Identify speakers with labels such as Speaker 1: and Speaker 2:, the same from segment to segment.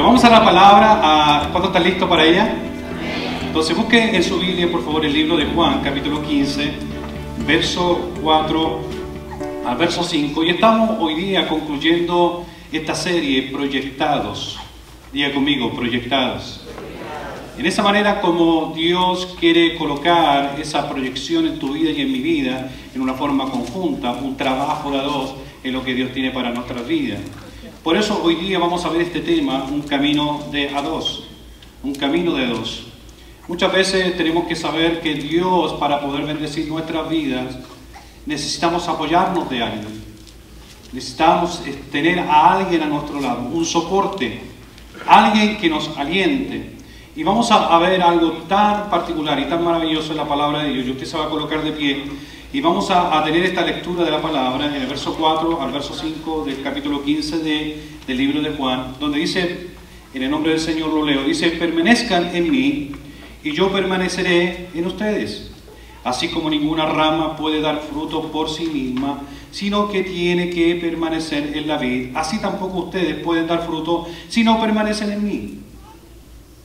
Speaker 1: Vamos a la palabra. ¿Cuándo están listos para ella? Entonces busquen en su Biblia, por favor, el libro de Juan, capítulo 15, verso 4 al verso 5. Y estamos hoy día concluyendo esta serie, Proyectados. Diga conmigo, Proyectados. En esa manera como Dios quiere colocar esa proyección en tu vida y en mi vida, en una forma conjunta, un trabajo de a dos, en lo que Dios tiene para nuestras vidas. Por eso hoy día vamos a ver este tema, un camino de a dos. Un camino de dos. Muchas veces tenemos que saber que Dios, para poder bendecir nuestras vidas, necesitamos apoyarnos de alguien. Necesitamos tener a alguien a nuestro lado, un soporte, alguien que nos aliente. Y vamos a ver algo tan particular y tan maravilloso en la palabra de Dios. Y usted se va a colocar de pie y vamos a tener esta lectura de la palabra en el verso 4 al verso 5 del capítulo 15 del libro de Juan, donde dice, en el nombre del Señor lo leo, dice: permanezcan en mí y yo permaneceré en ustedes. Así como ninguna rama puede dar fruto por sí misma, sino que tiene que permanecer en la vid, así tampoco ustedes pueden dar fruto si no permanecen en mí.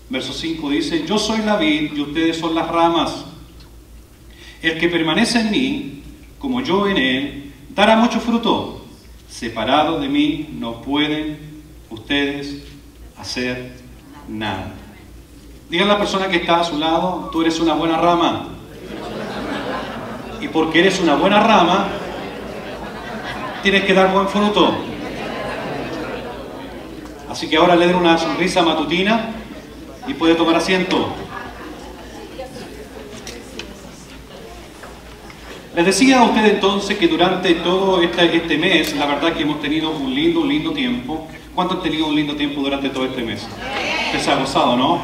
Speaker 1: Verso 5 dice: yo soy la vid y ustedes son las ramas. El que permanece en mí, como yo en él, dará mucho fruto. Separados de mí no pueden ustedes hacer nada. Diga a la persona que está a su lado: tú eres una buena rama. Y porque eres una buena rama, tienes que dar buen fruto. Así que ahora le den una sonrisa matutina y puede tomar asiento. Les decía a ustedes entonces que durante todo este mes, la verdad que hemos tenido un lindo tiempo. ¿Cuántos han tenido un lindo tiempo durante todo este mes? Se ha gozado, ¿no?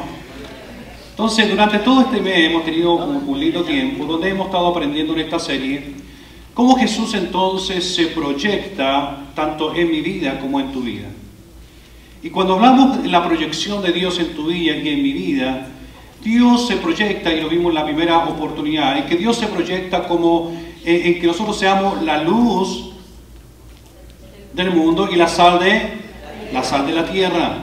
Speaker 1: Entonces, durante todo este mes hemos tenido un lindo tiempo donde hemos estado aprendiendo en esta serie cómo Jesús entonces se proyecta tanto en mi vida como en tu vida. Y cuando hablamos de la proyección de Dios en tu vida y en mi vida, Dios se proyecta, y lo vimos en la primera oportunidad, en que Dios se proyecta como en que nosotros seamos la luz del mundo y la sal de la tierra.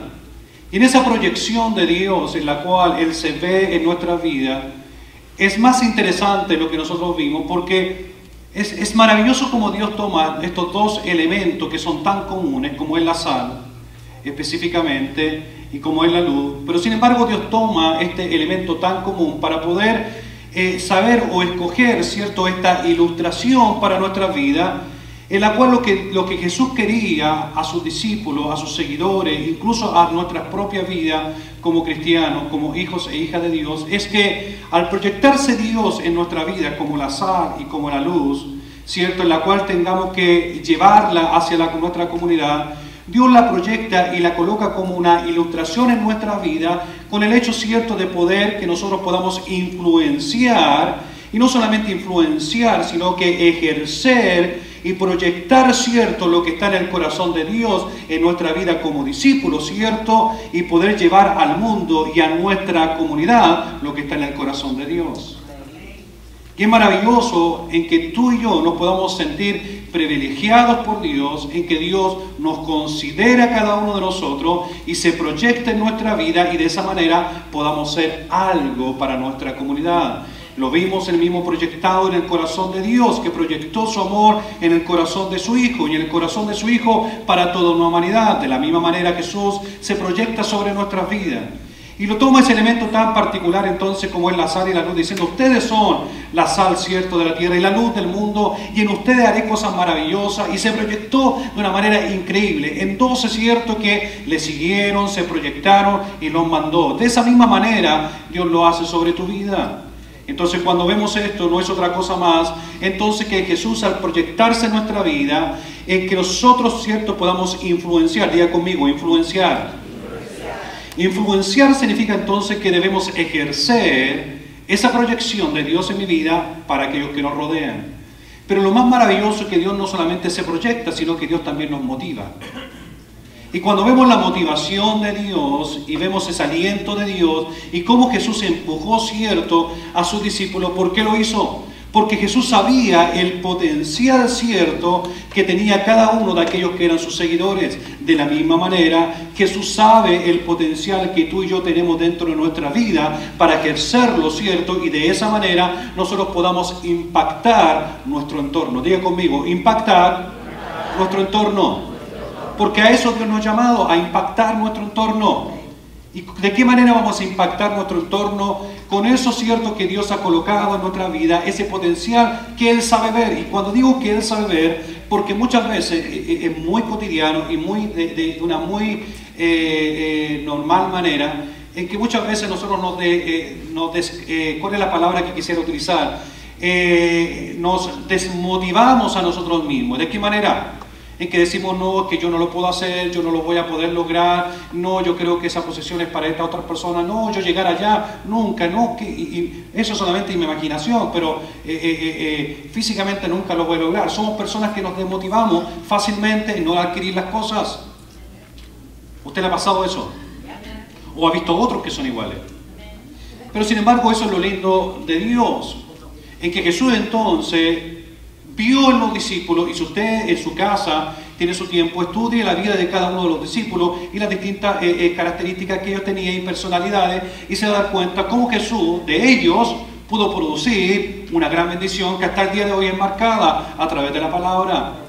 Speaker 1: Y en esa proyección de Dios en la cual Él se ve en nuestra vida, es más interesante lo que nosotros vimos, porque es maravilloso como Dios toma estos dos elementos que son tan comunes, como es la sal específicamente y como es la luz, pero sin embargo Dios toma este elemento tan común para poder saber o escoger, ¿cierto?, esta ilustración para nuestra vida, en la cual lo que Jesús quería a sus discípulos, a sus seguidores, incluso a nuestra propia vida como cristianos, como hijos e hijas de Dios, es que al proyectarse Dios en nuestra vida como la sal y como la luz, ¿cierto?, en la cual tengamos que llevarla hacia nuestra comunidad, Dios la proyecta y la coloca como una ilustración en nuestra vida, con el hecho cierto de poder que nosotros podamos influenciar, y no solamente influenciar, sino que ejercer y proyectar, cierto, lo que está en el corazón de Dios en nuestra vida como discípulos, cierto, y poder llevar al mundo y a nuestra comunidad lo que está en el corazón de Dios. Y es maravilloso en que tú y yo nos podamos sentir privilegiados por Dios, en que Dios nos considera a cada uno de nosotros y se proyecta en nuestra vida, y de esa manera podamos ser algo para nuestra comunidad. Lo vimos el mismo proyectado en el corazón de Dios, que proyectó su amor en el corazón de su Hijo, y en el corazón de su Hijo para toda la humanidad. De la misma manera Jesús se proyecta sobre nuestras vidas. Y lo toma ese elemento tan particular entonces como es la sal y la luz, diciendo: ustedes son la sal, cierto, de la tierra y la luz del mundo, y en ustedes haré cosas maravillosas. Y se proyectó de una manera increíble. Entonces, cierto, que le siguieron, se proyectaron y los mandó. De esa misma manera Dios lo hace sobre tu vida. Entonces, cuando vemos esto, no es otra cosa más entonces que Jesús, al proyectarse en nuestra vida, en que nosotros, cierto, podamos influenciar. Diga conmigo, influenciar. Influenciar significa entonces que debemos ejercer esa proyección de Dios en mi vida para aquellos que nos rodean. Pero lo más maravilloso es que Dios no solamente se proyecta, sino que Dios también nos motiva. Y cuando vemos la motivación de Dios y vemos ese aliento de Dios y cómo Jesús empujó, cierto, a sus discípulos, ¿por qué lo hizo? Porque Jesús sabía el potencial cierto que tenía cada uno de aquellos que eran sus seguidores. De la misma manera, Jesús sabe el potencial que tú y yo tenemos dentro de nuestra vida para ejercerlo, ¿cierto? Y de esa manera nosotros podamos impactar nuestro entorno. Diga conmigo, impactar nuestro entorno. Porque a eso Dios nos ha llamado, a impactar nuestro entorno. ¿Y de qué manera vamos a impactar nuestro entorno? Con eso cierto que Dios ha colocado en nuestra vida, ese potencial que Él sabe ver. Y cuando digo que Él sabe ver, porque muchas veces es muy cotidiano y muy de una muy normal manera, en que muchas veces nosotros ¿cuál es la palabra que quisiera utilizar? Nos desmotivamos a nosotros mismos. ¿De qué manera? En que decimos, no, que yo no lo puedo hacer, yo no lo voy a poder lograr, no, yo creo que esa posesión es para esta otra persona, no, yo llegar allá, nunca, no, y eso solamente es mi imaginación, pero físicamente nunca lo voy a lograr. Somos personas que nos desmotivamos fácilmente en no adquirir las cosas. ¿Usted le ha pasado eso? ¿O ha visto otros que son iguales? Pero sin embargo, eso es lo lindo de Dios, en que Jesús entonces vio en los discípulos, y si usted en su casa tiene su tiempo, estudie la vida de cada uno de los discípulos y las distintas características que ellos tenían y personalidades, y se da cuenta cómo Jesús de ellos pudo producir una gran bendición que hasta el día de hoy es marcada a través de la palabra.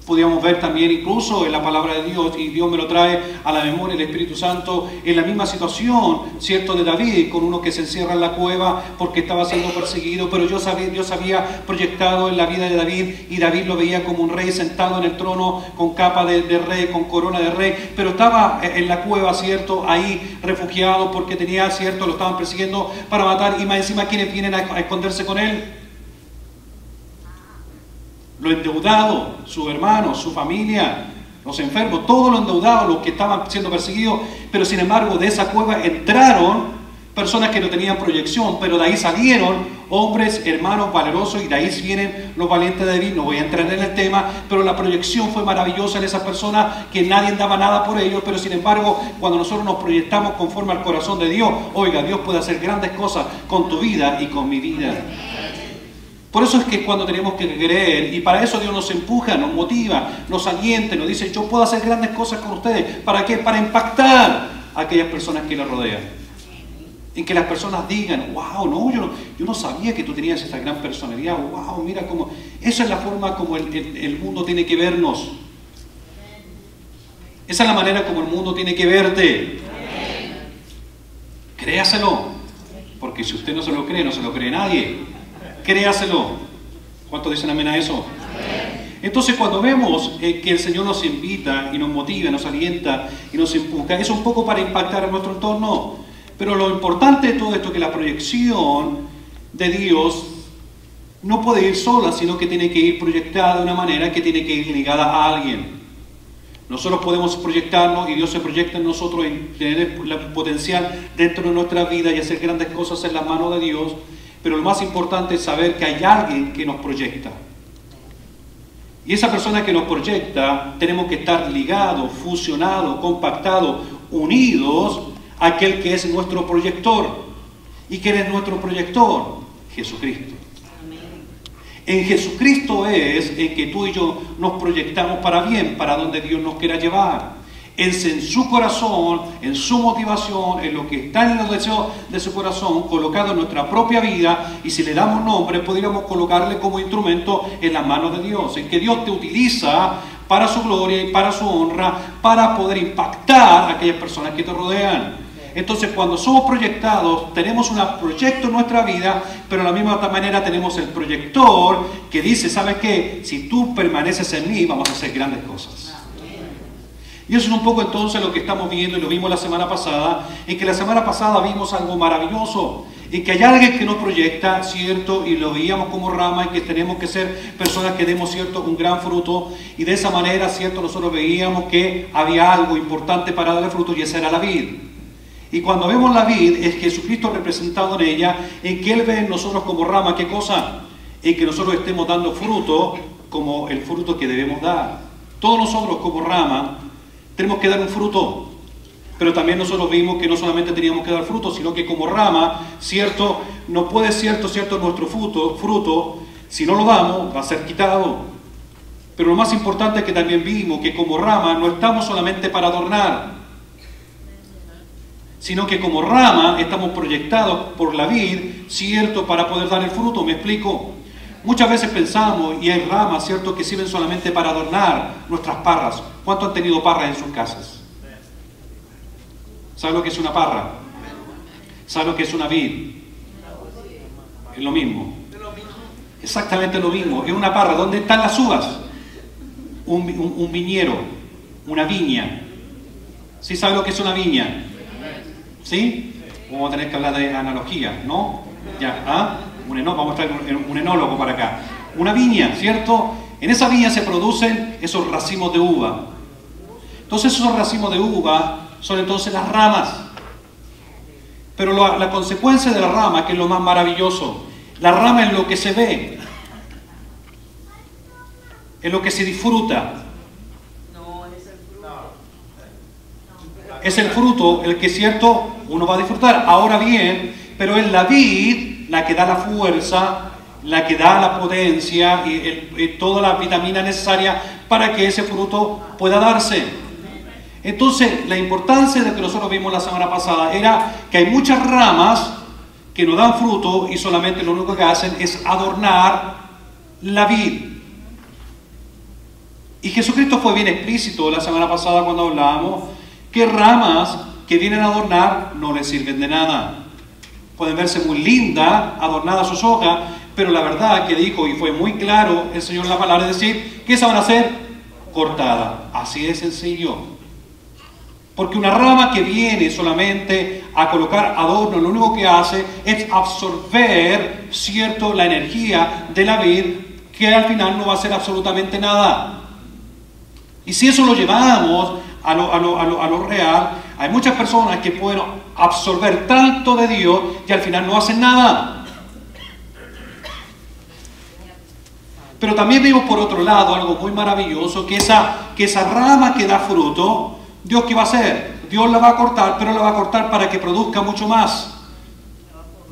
Speaker 1: Podríamos ver también incluso en la palabra de Dios, y Dios me lo trae a la memoria, el Espíritu Santo, en la misma situación, ¿cierto?, de David, con uno que se encierra en la cueva porque estaba siendo perseguido, pero Dios había proyectado en la vida de David, y David lo veía como un rey sentado en el trono, con capa de rey, con corona de rey, pero estaba en la cueva, ¿cierto?, ahí refugiado porque tenía, ¿cierto?, lo estaban persiguiendo para matar, y más encima, ¿quiénes vienen a esconderse con él? Los endeudados, sus hermanos, su familia, los enfermos, todos los endeudados, los que estaban siendo perseguidos, pero sin embargo de esa cueva entraron personas que no tenían proyección, pero de ahí salieron hombres, hermanos valerosos, y de ahí vienen los valientes de David. No voy a entrar en el tema, pero la proyección fue maravillosa en esas personas, que nadie daba nada por ellos, pero sin embargo, cuando nosotros nos proyectamos conforme al corazón de Dios, oiga, Dios puede hacer grandes cosas con tu vida y con mi vida. Por eso es que cuando tenemos que creer, y para eso Dios nos empuja, nos motiva, nos alienta, nos dice, yo puedo hacer grandes cosas con ustedes. ¿Para qué? Para impactar a aquellas personas que le rodean. En que las personas digan, wow, no, yo no sabía que tú tenías esta gran personalidad, wow, mira cómo... Esa es la forma como el mundo tiene que vernos. Esa es la manera como el mundo tiene que verte. Créaselo, porque si usted no se lo cree nadie. Créaselo. ¿Cuántos dicen amén a eso? Entonces, cuando vemos que el Señor nos invita y nos motiva, nos alienta y nos empuja, es un poco para impactar a nuestro entorno. Pero lo importante de todo esto es que la proyección de Dios no puede ir sola, sino que tiene que ir proyectada de una manera que tiene que ir ligada a alguien. Nosotros podemos proyectarnos, y Dios se proyecta en nosotros, en tener el potencial dentro de nuestra vida y hacer grandes cosas en las manos de Dios. Pero lo más importante es saber que hay alguien que nos proyecta. Y esa persona que nos proyecta, tenemos que estar ligados, fusionados, compactados, unidos a aquel que es nuestro proyector. ¿Y quién es nuestro proyector? Jesucristo. En Jesucristo es en que tú y yo nos proyectamos para bien, para donde Dios nos quiera llevar. Es en su corazón, en su motivación, en lo que está en los deseos de su corazón, colocado en nuestra propia vida, y si le damos nombre, podríamos colocarle como instrumento en las manos de Dios, en que Dios te utiliza para su gloria y para su honra, para poder impactar a aquellas personas que te rodean. Entonces, cuando somos proyectados, tenemos un proyecto en nuestra vida, pero de la misma manera tenemos el proyector que dice, ¿sabes qué? Si tú permaneces en mí, vamos a hacer grandes cosas. Y eso es un poco entonces lo que estamos viendo, y lo vimos la semana pasada, en que la semana pasada vimos algo maravilloso, en que hay alguien que nos proyecta, ¿cierto? Y lo veíamos como rama, y que tenemos que ser personas que demos, ¿cierto?, un gran fruto, y de esa manera, ¿cierto?, nosotros veíamos que había algo importante para darle fruto, y esa era la vid. Y cuando vemos la vid, es Jesucristo representado en ella, en que Él ve en nosotros como rama, ¿qué cosa? En que nosotros estemos dando fruto como el fruto que debemos dar. Todos nosotros como rama tenemos que dar un fruto. Pero también nosotros vimos que no solamente teníamos que dar fruto, sino que como rama, ¿cierto? No puede, ¿cierto? Nuestro fruto, si no lo damos, va a ser quitado. Pero lo más importante es que también vimos que como rama no estamos solamente para adornar, sino que como rama estamos proyectados por la vid, ¿cierto? Para poder dar el fruto, ¿me explico? Muchas veces pensamos, y hay ramas, ¿cierto?, que sirven solamente para adornar nuestras parras. ¿Cuántos han tenido parras en sus casas? ¿Sabe lo que es una parra? ¿Sabe lo que es una vid? Es lo mismo. Exactamente lo mismo. Es una parra. ¿Dónde están las uvas? Un viñero, una viña. ¿Sí sabe lo que es una viña? ¿Sí? Vamos a tener que hablar de analogía, ¿no? Ya, ¿ah? Vamos a traer un enólogo para acá. Una viña, ¿cierto? En esa viña se producen esos racimos de uva. Entonces esos racimos de uva son entonces las ramas. Pero la consecuencia de la rama, que es lo más maravilloso, la rama es lo que se ve, es lo que se disfruta. Es el fruto el que, cierto, uno va a disfrutar. Ahora bien, pero es la vid la que da la fuerza, la que da la potencia y toda la vitamina necesaria para que ese fruto pueda darse. Entonces, la importancia de lo que nosotros vimos la semana pasada era que hay muchas ramas que no dan fruto y solamente lo único que hacen es adornar la vid. Y Jesucristo fue bien explícito la semana pasada cuando hablábamos que ramas que vienen a adornar no les sirven de nada. Pueden verse muy lindas, adornadas sus hojas, pero la verdad que dijo, y fue muy claro el Señor en la palabra, es decir, que esas van a ser cortadas. Así de sencillo. Porque una rama que viene solamente a colocar adorno, lo único que hace es absorber, ¿cierto?, la energía de la vid, que al final no va a hacer absolutamente nada. Y si eso lo llevamos a lo real, hay muchas personas que pueden absorber tanto de Dios que al final no hacen nada. Pero también vimos por otro lado algo muy maravilloso, que esa rama que da fruto, ¿Dios qué va a hacer? Dios la va a cortar, pero la va a cortar para que produzca mucho más.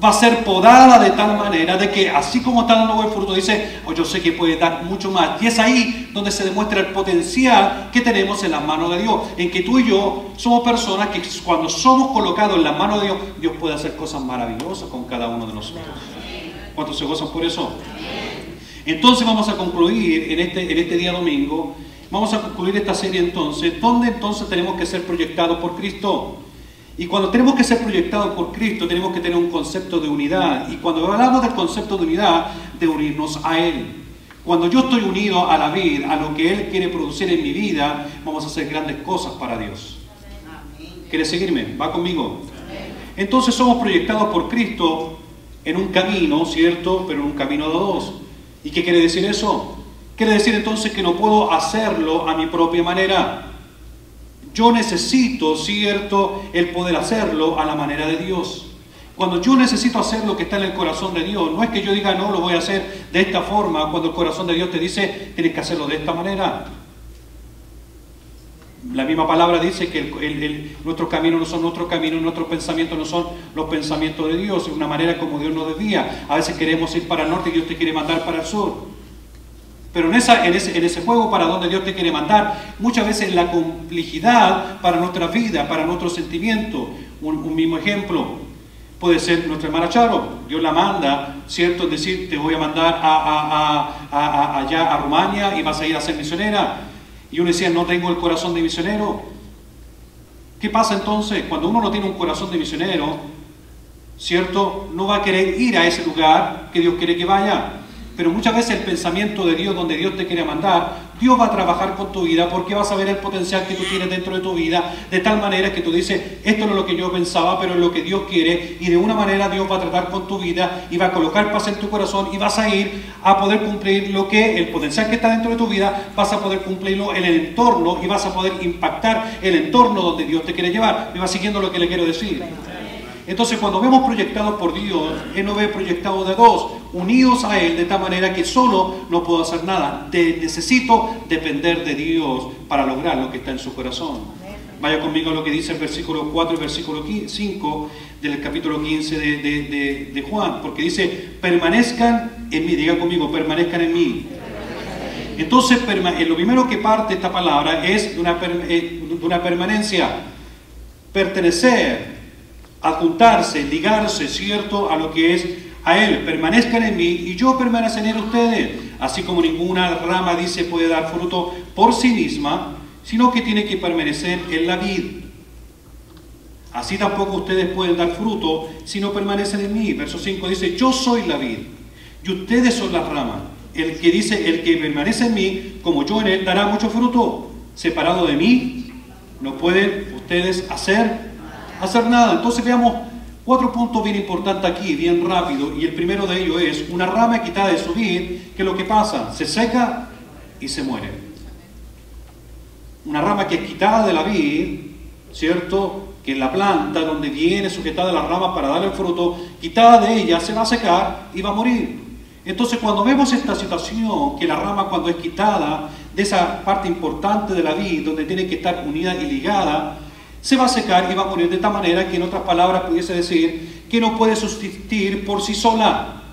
Speaker 1: Va a ser podada de tal manera de que así como está dando buen fruto, dice, yo sé que puede dar mucho más. Y es ahí donde se demuestra el potencial que tenemos en las manos de Dios. En que tú y yo somos personas que cuando somos colocados en las manos de Dios, Dios puede hacer cosas maravillosas con cada uno de nosotros. ¿Cuántos se gozan por eso? Entonces vamos a concluir en este día domingo. Vamos a concluir esta serie entonces, ¿dónde entonces tenemos que ser proyectados por Cristo? Y cuando tenemos que ser proyectados por Cristo, tenemos que tener un concepto de unidad. Y cuando hablamos del concepto de unidad, de unirnos a Él. Cuando yo estoy unido a la vid, a lo que Él quiere producir en mi vida, vamos a hacer grandes cosas para Dios. ¿Quiere seguirme? ¿Va conmigo? Entonces somos proyectados por Cristo en un camino, ¿cierto? Pero en un camino de dos. ¿Y qué quiere decir eso? Quiere decir entonces que no puedo hacerlo a mi propia manera. Yo necesito, ¿cierto?, el poder hacerlo a la manera de Dios. Cuando yo necesito hacer lo que está en el corazón de Dios, no es que yo diga, no, lo voy a hacer de esta forma, cuando el corazón de Dios te dice, tienes que hacerlo de esta manera. La misma palabra dice que nuestros caminos no son nuestros caminos, nuestros pensamientos no son los pensamientos de Dios, es una manera como Dios nos desvía. A veces queremos ir para el norte y Dios te quiere mandar para el sur. Pero en ese juego para donde Dios te quiere mandar, muchas veces la complejidad para nuestra vida, para nuestros sentimientos. Un mismo ejemplo puede ser nuestra hermana Charo. Dios la manda, ¿cierto? Es decir, te voy a mandar allá a Rumania y vas a ir a ser misionera. Y uno decía, no tengo el corazón de misionero. ¿Qué pasa entonces? Cuando uno no tiene un corazón de misionero, ¿cierto?, no va a querer ir a ese lugar que Dios quiere que vaya. Pero muchas veces el pensamiento de Dios, donde Dios te quiere mandar, Dios va a trabajar con tu vida porque vas a ver el potencial que tú tienes dentro de tu vida, de tal manera que tú dices, esto no es lo que yo pensaba, pero es lo que Dios quiere, y de una manera Dios va a tratar con tu vida y va a colocar paz en tu corazón y vas a ir a poder cumplir el potencial que está dentro de tu vida, vas a poder cumplirlo en el entorno y vas a poder impactar el entorno donde Dios te quiere llevar. ¿Me va siguiendo lo que le quiero decir? Entonces, cuando vemos proyectados por Dios, Él nos ve proyectados de dos, unidos a Él de tal manera que solo no puedo hacer nada. Necesito depender de Dios para lograr lo que está en su corazón. Vaya conmigo a lo que dice el versículo 4 y versículo 5 del capítulo 15 de Juan, porque dice, permanezcan en mí, diga conmigo, permanezcan en mí. Entonces, lo primero que parte esta palabra es de una permanencia, pertenecer, adjuntarse, ligarse, ¿cierto?, a lo que es a Él. Permanezcan en mí y yo permaneceré en ustedes. Así como ninguna rama, dice, puede dar fruto por sí misma, sino que tiene que permanecer en la vid. Así tampoco ustedes pueden dar fruto si no permanecen en mí. Verso 5 dice, yo soy la vid y ustedes son las ramas. El que dice, el que permanece en mí, como yo en él, dará mucho fruto. Separado de mí, no pueden ustedes hacer nada. Entonces veamos 4 puntos bien importantes aquí, bien rápido. Y el primero de ellos es, una rama quitada de su vid, ¿qué es lo que pasa? Se seca y se muere. Una rama que es quitada de la vid, ¿cierto?, que en la planta donde viene sujetada la rama para darle el fruto, quitada de ella, se va a secar y va a morir. Entonces, cuando vemos esta situación, que la rama cuando es quitada de esa parte importante de la vid, donde tiene que estar unida y ligada, se va a secar y va a morir de tal manera que, en otras palabras, pudiese decir que no puede subsistir por sí sola.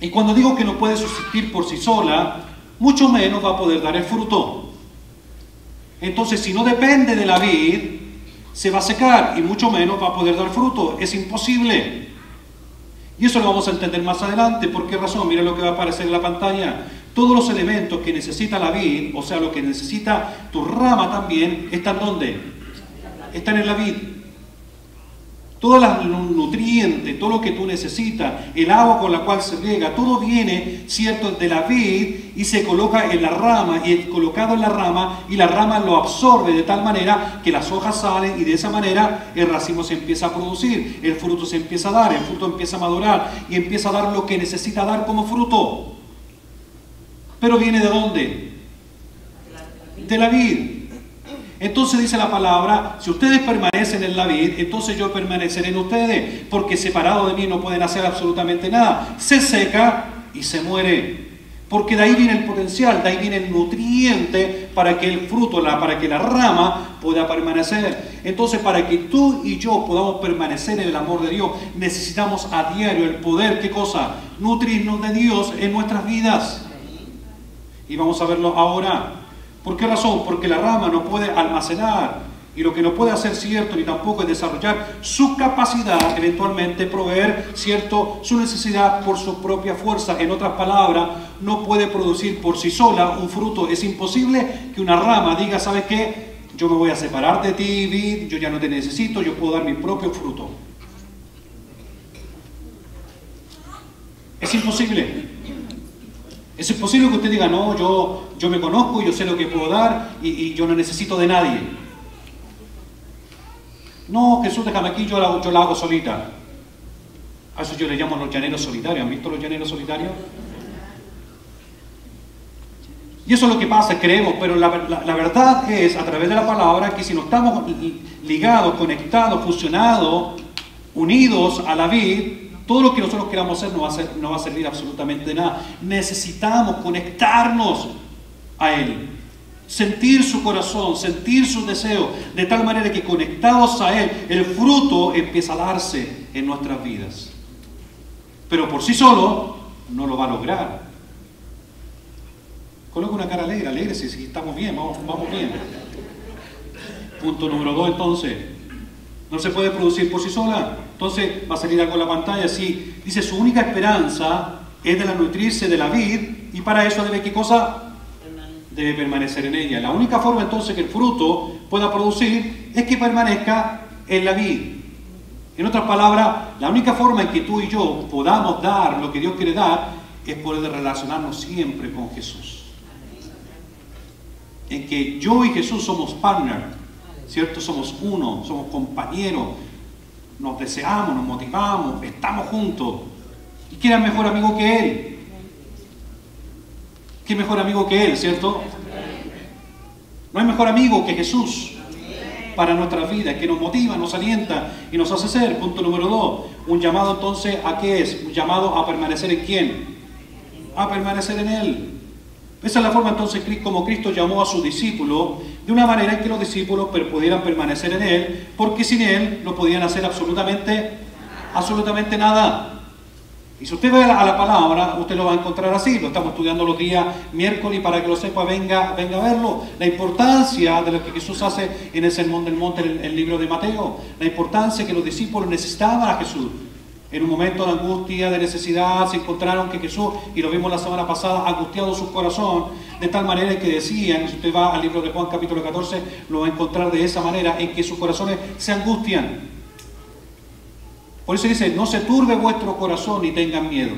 Speaker 1: Y cuando digo que no puede subsistir por sí sola, mucho menos va a poder dar el fruto. Entonces, si no depende de la vid, se va a secar y mucho menos va a poder dar fruto. Es imposible. Y eso lo vamos a entender más adelante. ¿Por qué razón? Mira lo que va a aparecer en la pantalla. Todos los elementos que necesita la vid, o sea, lo que necesita tu rama también, ¿están dónde? Están en la vid. Todos los nutrientes, todo lo que tú necesitas, el agua con la cual se riega, todo viene, ¿cierto?, de la vid y se coloca en la rama, y es colocado en la rama, y la rama lo absorbe de tal manera que las hojas salen y de esa manera el racimo se empieza a producir, el fruto se empieza a dar, el fruto empieza a madurar y empieza a dar lo que necesita dar como fruto. ¿Pero viene de dónde? De la vid. Entonces dice la palabra, si ustedes permanecen en la vid, entonces yo permaneceré en ustedes, porque separado de mí no pueden hacer absolutamente nada. Se seca y se muere, porque de ahí viene el potencial, de ahí viene el nutriente para que el fruto, para que la rama pueda permanecer. Entonces, para que tú y yo podamos permanecer en el amor de Dios, necesitamos a diario el poder, ¿qué cosa? Nutrirnos de Dios en nuestras vidas. Y vamos a verlo ahora. ¿Por qué razón? Porque la rama no puede almacenar, y lo que no puede hacer, cierto, ni tampoco es desarrollar su capacidad, eventualmente proveer, cierto, su necesidad por su propia fuerza. En otras palabras, no puede producir por sí sola un fruto. Es imposible que una rama diga, ¿sabes qué? Yo me voy a separar de ti, vid, yo ya no te necesito, yo puedo dar mi propio fruto. Es imposible. Es imposible que usted diga, no, yo me conozco, yo sé lo que puedo dar y yo no necesito de nadie. No, Jesús, déjame aquí, yo la hago solita. A eso yo le llamo los llaneros solitarios. ¿Han visto los llaneros solitarios? Y eso es lo que pasa, creemos, pero la verdad es, a través de la palabra, que si no estamos ligados, conectados, fusionados, unidos a la vid, todo lo que nosotros queramos hacer no va a servir absolutamente de nada. Necesitamos conectarnos a Él, sentir su corazón, sentir sus deseos, de tal manera que conectados a Él, el fruto empieza a darse en nuestras vidas. Pero por sí solo no lo va a lograr. Coloca una cara alegre, alégrese, si estamos bien, vamos bien. Punto número 2, entonces. No se puede producir por sí sola. Entonces va a salir algo en la pantalla así. Dice, su única esperanza es de la nutrirse de la vid, y para eso debe, ¿qué cosa? Debe permanecer en ella. La única forma entonces que el fruto pueda producir es que permanezca en la vid. En otras palabras, la única forma en que tú y yo podamos dar lo que Dios quiere dar es poder relacionarnos siempre con Jesús. En que yo y Jesús somos partners, ¿cierto? Somos uno, somos compañeros, nos deseamos, nos motivamos, estamos juntos. ¿Y quién es mejor amigo que Él? ¿Quién es mejor amigo que Él, cierto? No hay mejor amigo que Jesús. para nuestras vidas, que nos motiva, nos alienta y nos hace ser. Punto número 2. Un llamado entonces, ¿a qué es? Un llamado a permanecer en ¿quién? A permanecer en Él. Esa es la forma entonces como Cristo llamó a sus discípulos, de una manera en que los discípulos pudieran permanecer en Él, porque sin Él no podían hacer absolutamente nada. Y si usted ve a la palabra, usted lo va a encontrar así. Lo estamos estudiando los días miércoles, y para que lo sepa, venga a verlo. La importancia de lo que Jesús hace en el Sermón del Monte, en el libro de Mateo. La importancia que los discípulos necesitaban a Jesús. En un momento de angustia, de necesidad, se encontraron que Jesús, y lo vimos la semana pasada, angustiado su corazón, de tal manera que decían, si usted va al libro de Juan capítulo 14, lo va a encontrar de esa manera, en que sus corazones se angustian. Por eso dice, no se turbe vuestro corazón ni tengan miedo.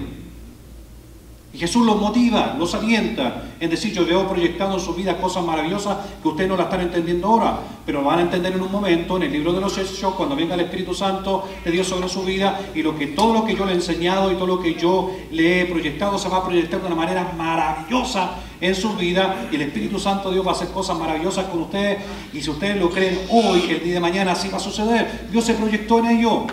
Speaker 1: Y Jesús los motiva, los alienta en decir, yo veo proyectado en su vida cosas maravillosas que ustedes no la están entendiendo ahora, pero lo van a entender en un momento, en el libro de los Hechos, cuando venga el Espíritu Santo de Dios sobre su vida, y todo lo que yo le he enseñado y todo lo que yo le he proyectado se va a proyectar de una manera maravillosa en su vida, y el Espíritu Santo de Dios va a hacer cosas maravillosas con ustedes, y si ustedes lo creen hoy, el día de mañana así va a suceder. Dios se proyectó en ello.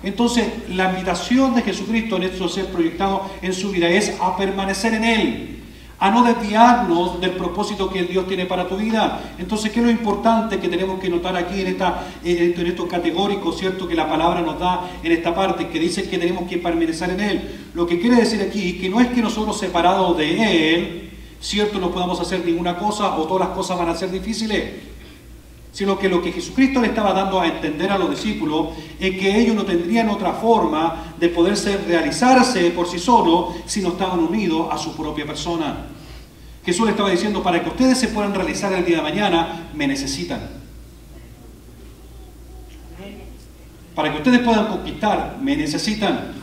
Speaker 1: Entonces, la invitación de Jesucristo en esto ser proyectado en su vida es a permanecer en Él, a no desviarnos del propósito que Dios tiene para tu vida. Entonces, ¿qué es lo importante que tenemos que notar aquí en estos categóricos, cierto, que la palabra nos da en esta parte, que dice que tenemos que permanecer en Él? Lo que quiere decir aquí, que no es que nosotros separados de Él, cierto, no podamos hacer ninguna cosa o todas las cosas van a ser difíciles, sino que lo que Jesucristo le estaba dando a entender a los discípulos es que ellos no tendrían otra forma de poderse realizarse por sí solos si no estaban unidos a su propia persona. Jesús le estaba diciendo, para que ustedes se puedan realizar el día de mañana, me necesitan. Para que ustedes puedan conquistar, me necesitan.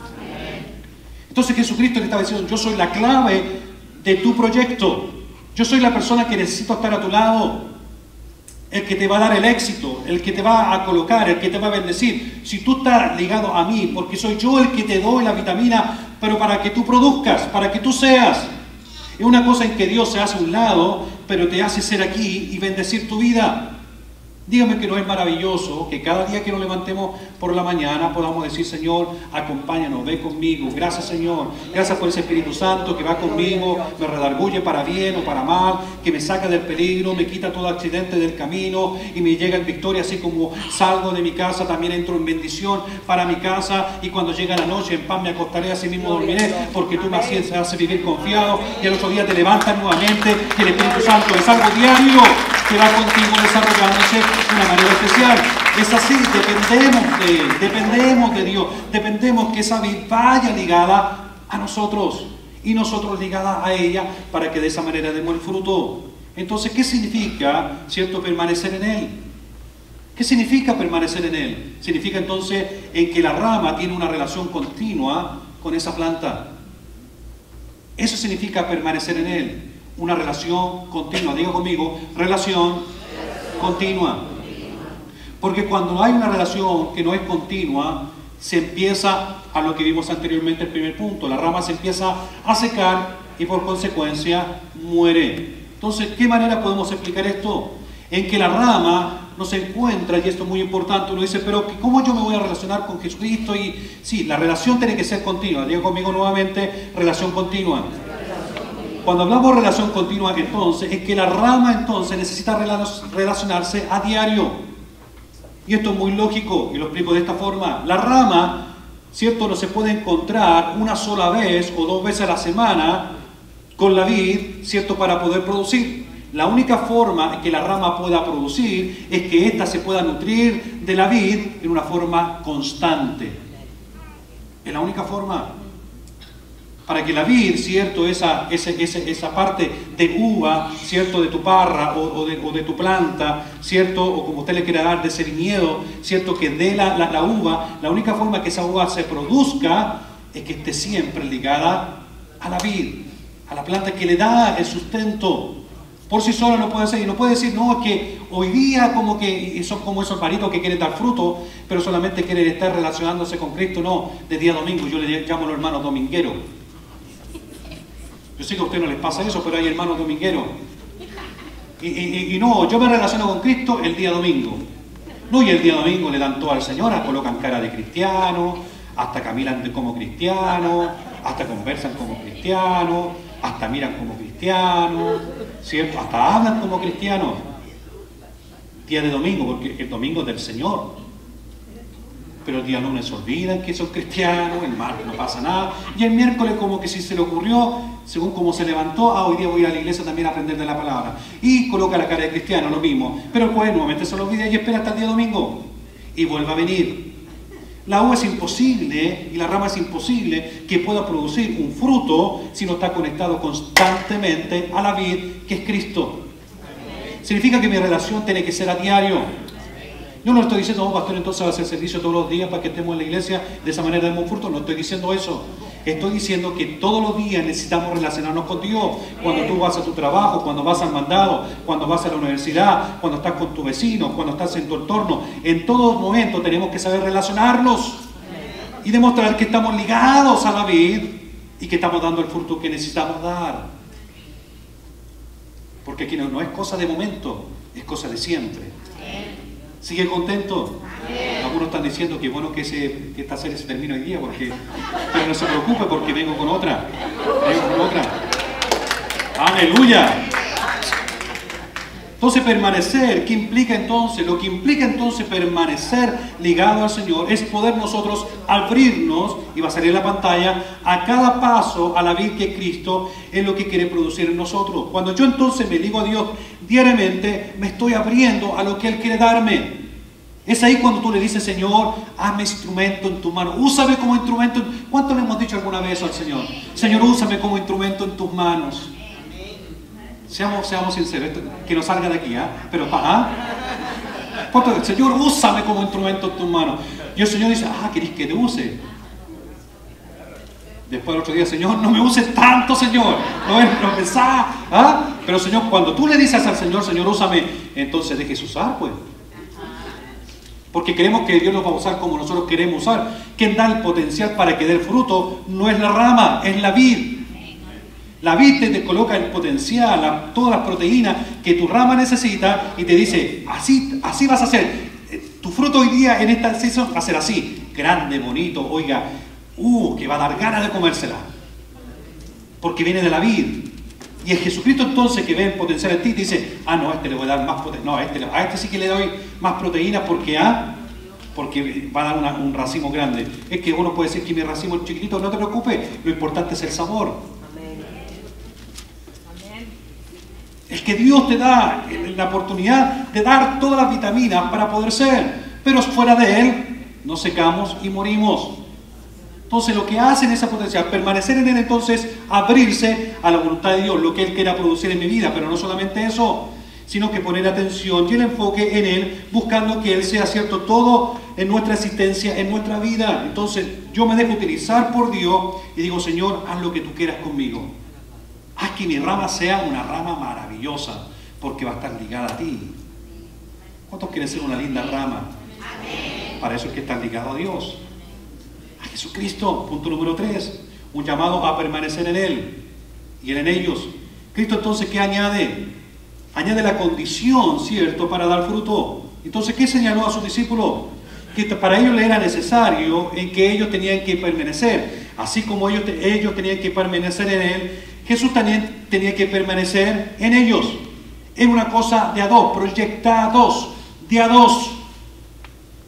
Speaker 1: Entonces Jesucristo le estaba diciendo, yo soy la clave de tu proyecto. Yo soy la persona que necesito estar a tu lado. El que te va a dar el éxito, el que te va a colocar, el que te va a bendecir. Si tú estás ligado a mí, porque soy yo el que te doy la vitamina, pero para que tú produzcas, para que tú seas. Es una cosa en que Dios se hace a un lado, pero te hace ser aquí y bendecir tu vida. Dígame que no es maravilloso que cada día que nos levantemos por la mañana podamos decir, Señor, acompáñanos, ve conmigo. Gracias, Señor. Gracias por ese Espíritu Santo que va conmigo, me redarguye para bien o para mal, que me saca del peligro, me quita todo accidente del camino y me llega en victoria. Así como salgo de mi casa, también entro en bendición para mi casa, y cuando llega la noche en paz me acostaré, así mismo dormiré, porque tú me haces vivir confiado, y al otro día te levantas nuevamente, que el Espíritu Santo es algo diario que va contigo desarrollándose de una manera especial. Es así, dependemos de Dios, dependemos que esa vida vaya ligada a nosotros y nosotros ligada a ella, para que de esa manera demos el fruto. Entonces, ¿qué significa, cierto, permanecer en Él? ¿Qué significa permanecer en Él? Significa entonces en que la rama tiene una relación continua con esa planta. Eso significa permanecer en Él. Una relación continua. Diga conmigo, relación continua. Porque cuando hay una relación que no es continua, se empieza a lo que vimos anteriormente, el primer punto. La rama se empieza a secar y por consecuencia muere. Entonces, ¿qué manera podemos explicar esto? En que la rama no se encuentra, y esto es muy importante, uno dice, pero ¿cómo yo me voy a relacionar con Jesucristo? Y sí, la relación tiene que ser continua. Diga conmigo nuevamente, relación continua. Cuando hablamos de relación continua, entonces, es que la rama entonces necesita relacionarse a diario. Y esto es muy lógico, y lo explico de esta forma. La rama, ¿cierto?, no se puede encontrar una sola vez o 2 veces a la semana con la vid, ¿cierto?, para poder producir. La única forma en que la rama pueda producir es que ésta se pueda nutrir de la vid en una forma constante. Es la única forma. Para que la vid, ¿cierto?, esa parte de uva, ¿cierto?, de tu parra o de tu planta, ¿cierto?, o como usted le quiera dar, de ese viñedo, ¿cierto?, que dé la uva, la única forma que esa uva se produzca es que esté siempre ligada a la vid, a la planta que le da el sustento. Por sí sola no puede ser, y no puede decir, no, es que hoy día como que son como esos paritos que quieren dar fruto, pero solamente quieren estar relacionándose con Cristo, no, de día domingo. Yo le llamo a los hermanos domingueros. Yo sé que a usted no les pasa eso, pero hay hermanos domingueros. Y no, yo me relaciono con Cristo el día domingo. No, y el día domingo le dan todo al Señor, colocan cara de cristiano, hasta caminan como cristianos, hasta conversan como cristianos, hasta miran como cristianos, ¿cierto? Hasta hablan como cristianos. Día de domingo, porque el domingo es del Señor. Pero el día lunes se olvidan que son cristianos, el martes no pasa nada, y el miércoles como que si se le ocurrió, según como se levantó, hoy día voy a la iglesia también a aprender de la palabra, y coloca la cara de cristiano, lo mismo, pero el jueves nuevamente se lo olvida y espera hasta el día domingo, y vuelve a venir. La uva es imposible, y la rama es imposible que pueda producir un fruto si no está conectado constantemente a la vid, que es Cristo. Significa que mi relación tiene que ser a diario. Yo no estoy diciendo, oh pastor, entonces va a hacer servicio todos los días para que estemos en la iglesia, de esa manera demos fruto. No estoy diciendo eso. Estoy diciendo que todos los días necesitamos relacionarnos con Dios. Cuando tú vas a tu trabajo, cuando vas al mandado, cuando vas a la universidad, cuando estás con tu vecino, cuando estás en tu entorno, en todo momento tenemos que saber relacionarnos y demostrar que estamos ligados a la vid y que estamos dando el fruto que necesitamos dar. Porque aquí no es cosa de momento, es cosa de siempre. ¿Sigue contento? Algunos están diciendo que bueno que esta serie se termine hoy día, pero no se preocupe porque vengo con otra. ¡Aleluya! Entonces permanecer, ¿qué implica entonces? Lo que implica entonces permanecer ligado al Señor es poder nosotros abrirnos, y va a salir en la pantalla, a cada paso a la vid que Cristo es lo que quiere producir en nosotros. Cuando yo entonces me ligo a Dios diariamente, me estoy abriendo a lo que Él quiere darme. Es ahí cuando tú le dices, Señor, hazme instrumento en tu mano, úsame como instrumento. ¿Cuánto le hemos dicho alguna vez al Señor? Señor, úsame como instrumento en tus manos. Seamos sinceros, que no salga de aquí, pero Señor, úsame como instrumento en tus manos. Y el Señor dice, ¿querés que te use? Después el otro día, Señor, no me uses tanto, Señor. No pensá, Pero Señor, cuando tú le dices al Señor, Señor, úsame, entonces dejes usar, pues. Porque queremos que Dios nos va a usar como nosotros queremos usar. Quien da el potencial para que dé el fruto no es la rama, es la vid. La vid te coloca el potencial, todas las proteínas que tu rama necesita y te dice, así vas a hacer. Tu fruto hoy día en esta season va a ser así, grande, bonito, oiga, que va a dar ganas de comérsela. Porque viene de la vid. Y es Jesucristo entonces que ve el potencial en ti y te dice, no, a este le voy a dar más proteína. No, a este sí que le doy más proteína porque va a dar un racimo grande. Es que uno puede decir que mi racimo es chiquitito, no te preocupes, lo importante es el sabor. Es que Dios te da la oportunidad de dar todas las vitaminas para poder ser, pero fuera de Él nos secamos y morimos. Entonces lo que hace en esa potencial, permanecer en Él, entonces abrirse a la voluntad de Dios, lo que Él quiera producir en mi vida, pero no solamente eso, sino que poner atención y el enfoque en Él, buscando que Él sea cierto todo en nuestra existencia, en nuestra vida. Entonces yo me dejo utilizar por Dios y digo, Señor, haz lo que tú quieras conmigo. Haz que mi rama sea una rama maravillosa, porque va a estar ligada a ti. ¿Cuántos quieren ser una linda rama? Para eso es que están ligados a Dios, a Jesucristo. Punto número 3, un llamado a permanecer en Él y Él en ellos. Cristo entonces, ¿qué añade? Añade la condición, ¿cierto?, para dar fruto. Entonces, ¿qué señaló a sus discípulos? Que para ellos le era necesario en que ellos tenían que permanecer. Así como ellos tenían que permanecer en Él, Jesús también tenía que permanecer en ellos. Es una cosa de a dos, proyectados, de a dos.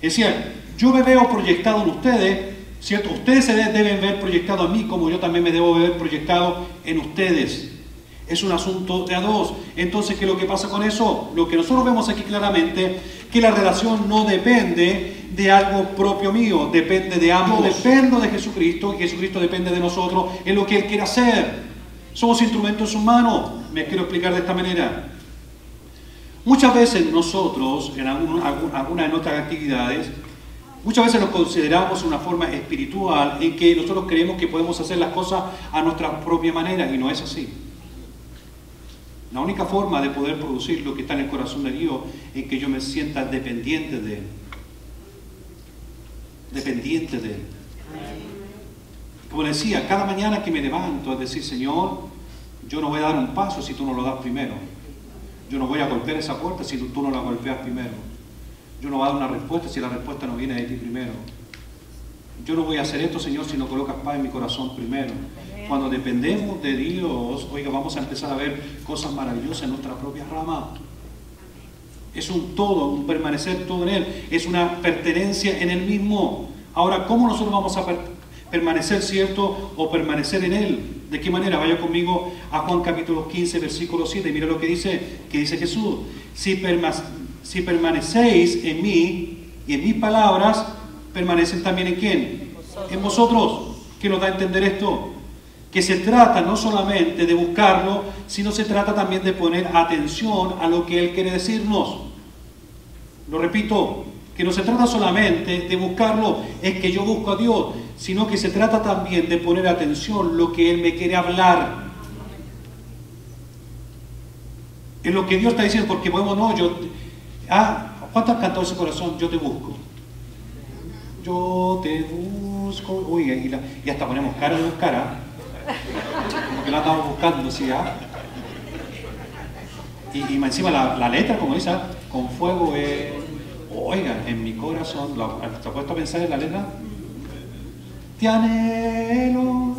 Speaker 1: Es decir, yo me veo proyectado en ustedes, ¿cierto? Ustedes se deben ver proyectado a mí, como yo también me debo ver proyectado en ustedes. Es un asunto de a dos. Entonces, ¿qué es lo que pasa con eso? Lo que nosotros vemos aquí claramente, que la relación no depende de algo propio mío, depende de ambos. Yo dependo de Jesucristo y Jesucristo depende de nosotros en lo que Él quiere hacer. Somos instrumentos en sus manos. Me quiero explicar de esta manera. Muchas veces nosotros, en algunas de nuestras actividades, muchas veces nos consideramos una forma espiritual en que nosotros creemos que podemos hacer las cosas a nuestra propia manera, y no es así. La única forma de poder producir lo que está en el corazón de Dios es que yo me sienta dependiente de Él. Dependiente de Él. Como decía, cada mañana que me levanto es decir, Señor, yo no voy a dar un paso si tú no lo das primero. Yo no voy a golpear esa puerta si tú no la golpeas primero. Yo no voy a dar una respuesta si la respuesta no viene de ti primero. Yo no voy a hacer esto, Señor, si no colocas paz en mi corazón primero. Cuando dependemos de Dios, oiga, vamos a empezar a ver cosas maravillosas en nuestra propia rama. Es un todo, un permanecer todo en Él. Es una pertenencia en Él mismo. Ahora, ¿cómo nosotros vamos a permanecer, cierto, o permanecer en Él? ¿De qué manera? Vaya conmigo a Juan capítulo 15, versículo 7. Mira lo que dice Jesús. Si permanecéis en mí y en mis palabras, permanecen también en ¿quién? En vosotros. ¿Qué nos da a entender esto? Que se trata no solamente de buscarlo, sino se trata también de poner atención a lo que Él quiere decirnos. Lo repito, que no se trata solamente de buscarlo, es que yo busco a Dios, sino que se trata también de poner atención a lo que Él me quiere hablar. En lo que Dios está diciendo, porque podemos, no, ¿cuánto has cantado ese corazón? Yo te busco. Yo te busco. Uy, y hasta ponemos cara de buscar, ¿ah? Como que la estamos buscando, ¿sí? ¿Ah? Y encima la letra, como dice, con fuego, oiga, en mi corazón, ¿te has puesto a pensar en la letra? Te anhelo,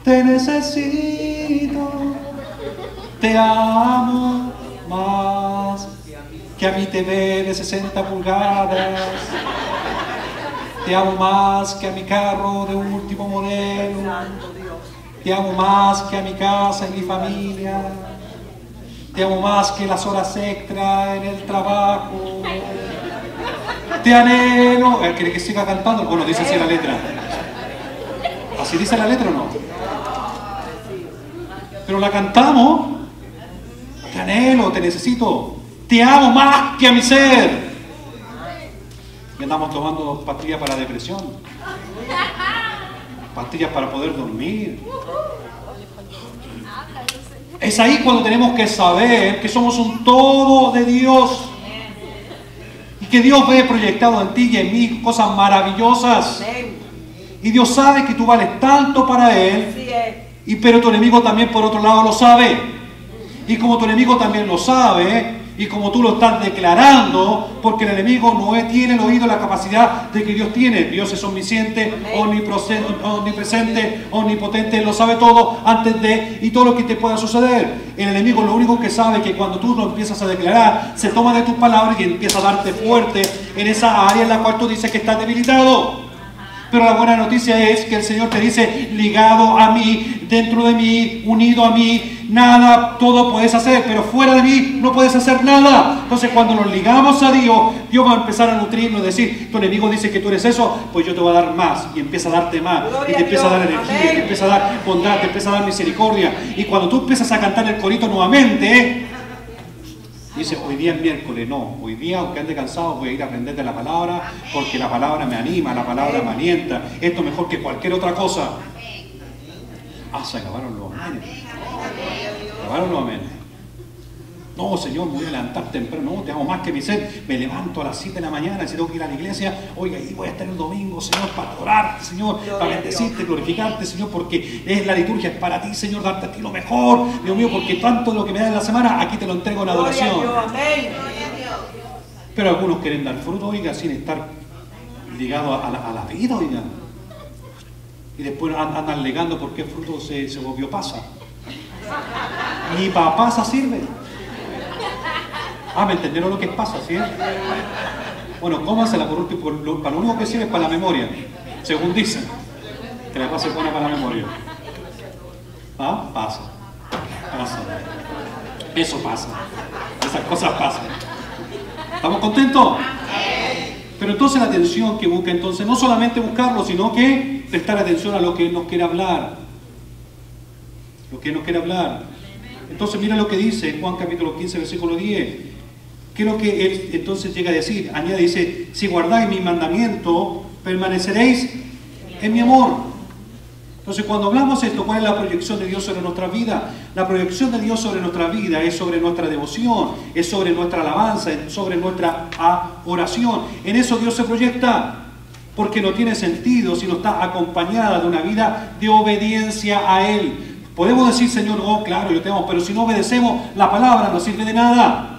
Speaker 1: te necesito, te amo más que a mi TV de 60 pulgadas. Te amo más que a mi carro de último modelo. Te amo más que a mi casa y mi familia. Te amo más que las horas extra en el trabajo. Te anhelo. ¿Quiere que siga cantando? Bueno, dice así la letra. ¿Así dice la letra o no? Pero la cantamos. Te anhelo, te necesito. Te amo más que a mi ser. Y andamos tomando pastillas para depresión, pastillas para poder dormir. Es ahí cuando tenemos que saber que somos un todo de Dios y que Dios ve proyectado en ti y en mí cosas maravillosas. Y Dios sabe que tú vales tanto para Él, pero tu enemigo también por otro lado lo sabe. Y como tu enemigo también lo sabe, y como tú lo estás declarando, porque el enemigo no tiene el oído, la capacidad de que Dios tiene. Dios es omnisciente, omnipresente, omnipotente, Él lo sabe todo antes de, y todo lo que te pueda suceder. El enemigo lo único que sabe es que cuando tú lo empiezas a declarar, se toma de tus palabras y empieza a darte fuerte en esa área en la cual tú dices que estás debilitado. Pero la buena noticia es que el Señor te dice, ligado a mí, dentro de mí, unido a mí, nada, todo puedes hacer, pero fuera de mí no puedes hacer nada. Entonces cuando nos ligamos a Dios, Dios va a empezar a nutrirnos, a decir, tu enemigo dice que tú eres eso, pues yo te voy a dar más, y empieza a darte más, y te empieza a dar energía, y te empieza a dar bondad, te empieza a dar misericordia. Y cuando tú empiezas a cantar el corito nuevamente, dice, hoy día es miércoles, no, hoy día aunque ande cansado voy a ir a aprender de la palabra, porque la palabra me anima, la palabra me alienta, esto es mejor que cualquier otra cosa. Se acabaron los amenes. Acabaron los amenes. No, Señor, me voy a levantar temprano, no, te amo más que mi ser, me levanto a las 7 de la mañana, si tengo que ir a la iglesia, oiga, ahí voy a estar el domingo, Señor, para adorarte, Señor, para bendecirte, glorificarte, Señor, porque es la liturgia, es para ti, Señor, darte a ti lo mejor, Dios mío, porque tanto de lo que me da en la semana, aquí te lo entrego en adoración. Pero algunos quieren dar fruto, oiga, sin estar ligados a la vida, oiga. Y después andan legando por qué fruto se volvió pasa. Ni para pasa sirve. ¿Me entendieron lo que pasa, sí? Bueno, cómansela por último, para lo único que sirve es para la memoria, según dicen, que la pasa es buena para la memoria. Pasa. Eso pasa. Esas cosas pasan. ¿Estamos contentos? Pero entonces la atención que busca, entonces, no solamente buscarlo, sino que prestar atención a lo que Él nos quiere hablar. Lo que Él nos quiere hablar. Entonces mira lo que dice Juan capítulo 15, versículo 10. ¿Qué es lo que Él entonces llega a decir? Añade, dice, si guardáis mi mandamiento, permaneceréis en mi amor. Entonces cuando hablamos de esto, ¿cuál es la proyección de Dios sobre nuestra vida? La proyección de Dios sobre nuestra vida es sobre nuestra devoción, es sobre nuestra alabanza, es sobre nuestra oración. En eso Dios se proyecta, porque no tiene sentido si no está acompañada de una vida de obediencia a Él. Podemos decir, Señor, oh claro, yo te amo, pero si no obedecemos, la palabra no sirve de nada.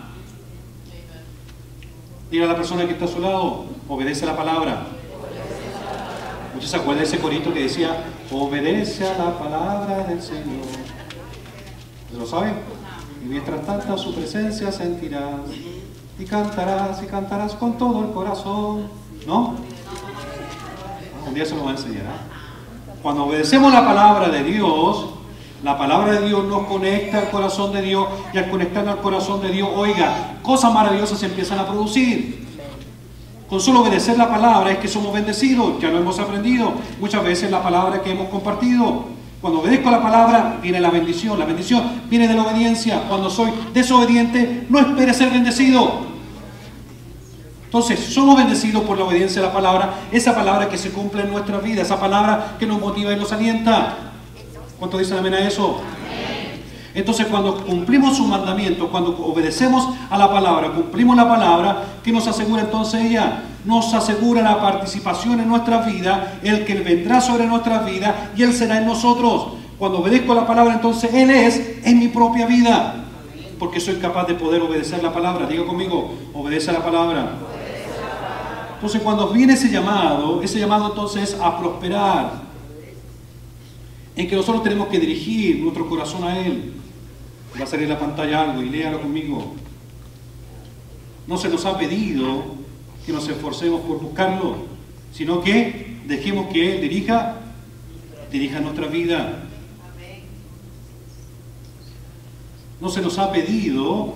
Speaker 1: Diga a la persona que está a su lado, obedece la palabra. ¿Usted se acuerda de ese corito que decía, obedece a la palabra del Señor? ¿Se lo sabe? Y mientras tanto su presencia sentirás, y cantarás con todo el corazón. ¿No? Un día se lo va a enseñar. Cuando obedecemos la palabra de Dios, la palabra de Dios nos conecta al corazón de Dios, y al conectar al corazón de Dios, oiga, cosas maravillosas se empiezan a producir. Con solo obedecer la palabra es que somos bendecidos, ya lo hemos aprendido muchas veces la palabra que hemos compartido. Cuando obedezco la palabra viene la bendición viene de la obediencia. Cuando soy desobediente, no espere ser bendecido. Entonces, somos bendecidos por la obediencia a la palabra, esa palabra que se cumple en nuestra vida, esa palabra que nos motiva y nos alienta. ¿Cuántos dicen amén a eso? Entonces, cuando cumplimos sus mandamientos, cuando obedecemos a la palabra, cumplimos la palabra, ¿qué nos asegura entonces ella? Nos asegura la participación en nuestra vida, el que Él vendrá sobre nuestras vidas y Él será en nosotros. Cuando obedezco la palabra, entonces Él es en mi propia vida, porque soy capaz de poder obedecer la palabra. Diga conmigo, obedece a la palabra. Entonces, cuando viene ese llamado entonces es a prosperar, en que nosotros tenemos que dirigir nuestro corazón a Él. Va a salir en la pantalla algo y léalo conmigo. No se nos ha pedido que nos esforcemos por buscarlo, sino que dejemos que Él dirija nuestra vida. No se nos ha pedido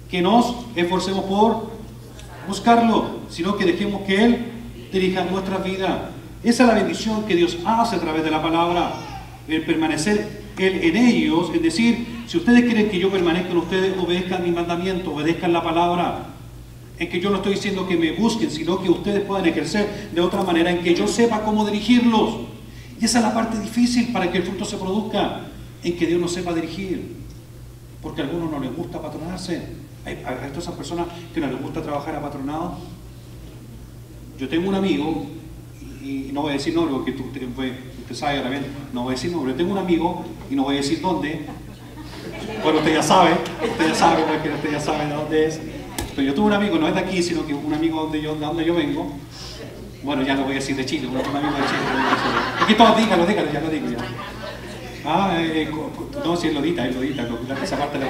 Speaker 1: que nos esforcemos por buscarlo, sino que dejemos que Él dirija nuestra vida. Esa es la bendición que Dios hace a través de la palabra, el permanecer en ellos, es decir, si ustedes quieren que yo permanezca en ustedes, obedezcan mi mandamiento, obedezcan la palabra. En que yo no estoy diciendo que me busquen, sino que ustedes puedan ejercer de otra manera, en que yo sepa cómo dirigirlos. Y esa es la parte difícil para que el fruto se produzca, en que Dios nos sepa dirigir. Porque a algunos no les gusta patronarse. Hay todas esas personas que no les gusta trabajar apatronado. Yo tengo un amigo, y no voy a decir nombre porque usted sabe ahora bien, no voy a decir nombre. Yo tengo un amigo, y no voy a decir dónde. Bueno, usted ya sabe porque usted ya sabe de dónde es. Pero yo tuve un amigo, no es de aquí, sino que un amigo de donde yo vengo. Bueno, ya lo voy a decir de Chile, un amigo de Chile. Aquí todos díganlo, ya lo digo ya. No, si él lo edita, esa parte la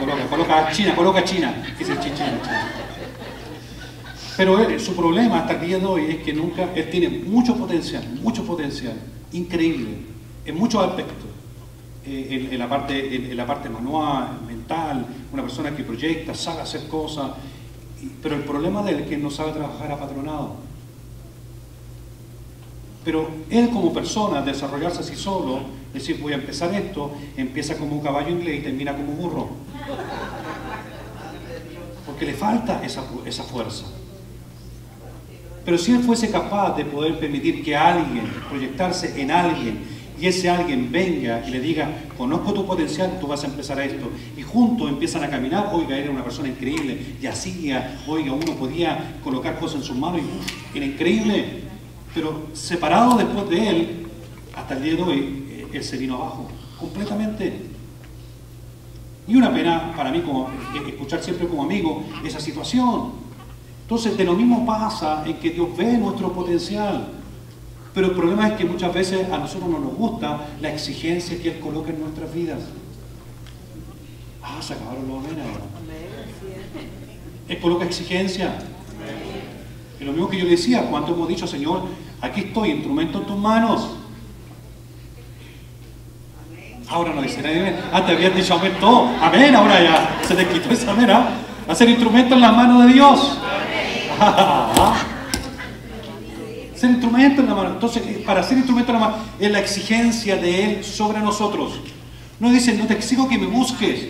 Speaker 1: coloca China, que es el China. Pero su problema hasta el día de hoy es que él tiene mucho potencial, increíble, en muchos aspectos. En la parte manual, mental, una persona que proyecta, sabe hacer cosas, pero el problema de él es que no sabe trabajar apatronado. Pero él como persona, desarrollarse así solo, decir voy a empezar esto, empieza como un caballo inglés y termina como un burro. Porque le falta esa fuerza. Pero si él fuese capaz de poder permitir que alguien, proyectarse en alguien, y ese alguien venga y le diga, conozco tu potencial, tú vas a empezar a esto, y juntos empiezan a caminar, oiga, era una persona increíble, y hacía, oiga, uno podía colocar cosas en sus manos y era increíble, pero separado después de él, hasta el día de hoy, él se vino abajo, completamente. Y una pena para mí, como escuchar siempre como amigo esa situación. Entonces, de lo mismo pasa en que Dios ve nuestro potencial. Pero el problema es que muchas veces a nosotros no nos gusta la exigencia que Él coloca en nuestras vidas. Se acabaron los amenes ahora. Él coloca exigencia. Es lo mismo que yo le decía, cuando hemos dicho, Señor, aquí estoy, instrumento en tus manos. Ahora no dice nadie amén. Antes habías dicho amén todo. Amén, ahora ya se te quitó esa amén. Hacer instrumento en las manos de Dios. Ser instrumento en la mano. Entonces, para ser instrumento en la mano, es la exigencia de Él sobre nosotros. No dice, no te exijo que me busques,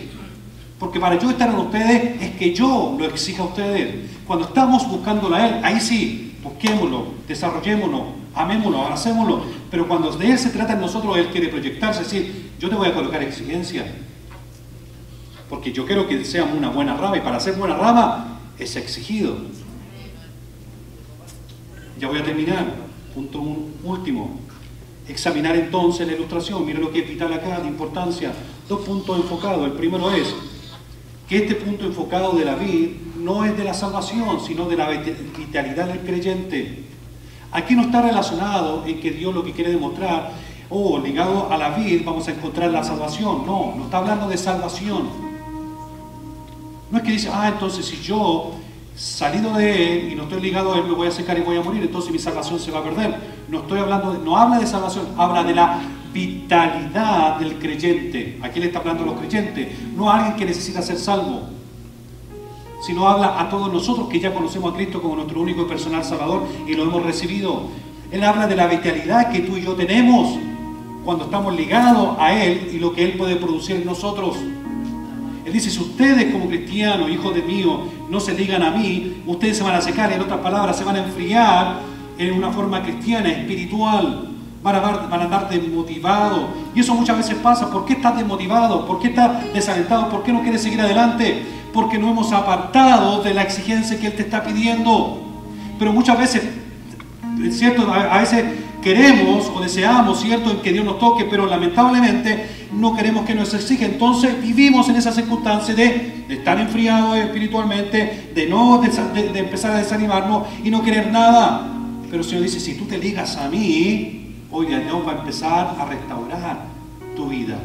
Speaker 1: porque para yo estar en ustedes es que yo lo exija a ustedes. Cuando estamos buscándolo a Él, ahí sí, busquémoslo, desarrollémonos, amémoslo, abracémoslo. Pero cuando de Él se trata en nosotros, Él quiere proyectarse, decir, yo te voy a colocar exigencia, porque yo quiero que seamos una buena rama, y para ser buena rama es exigido. Ya voy a terminar. Punto último. Examinar entonces la ilustración. Mira lo que es vital acá, de importancia. Dos puntos enfocados. El primero es que este punto enfocado de la vid no es de la salvación, sino de la vitalidad del creyente. Aquí no está relacionado en que Dios lo que quiere demostrar, ligado a la vid vamos a encontrar la salvación. No, no está hablando de salvación. No es que dice, entonces si yo salido de Él y no estoy ligado a Él, me voy a secar y voy a morir, entonces mi salvación se va a perder. No habla de salvación, habla de la vitalidad del creyente. Aquí le está hablando a los creyentes, no a alguien que necesita ser salvo, sino habla a todos nosotros que ya conocemos a Cristo como nuestro único y personal Salvador y lo hemos recibido. Él habla de la vitalidad que tú y yo tenemos cuando estamos ligados a Él y lo que Él puede producir en nosotros. Él dice, si ustedes como cristianos, hijos de mío, no se ligan a mí, ustedes se van a secar, en otras palabras, se van a enfriar en una forma cristiana, espiritual. Van a andar desmotivados. Y eso muchas veces pasa. ¿Por qué estás desmotivado? ¿Por qué estás desalentado? ¿Por qué no quieres seguir adelante? Porque no hemos apartado de la exigencia que Él te está pidiendo. Pero muchas veces, ¿cierto? A veces queremos o deseamos, ¿cierto?, en que Dios nos toque, pero lamentablemente no queremos que nos exija. Entonces vivimos en esa circunstancia de estar enfriados espiritualmente, de empezar a desanimarnos y no querer nada. Pero el Señor dice, si tú te ligas a mí, oiga, Dios va a empezar a restaurar tu vida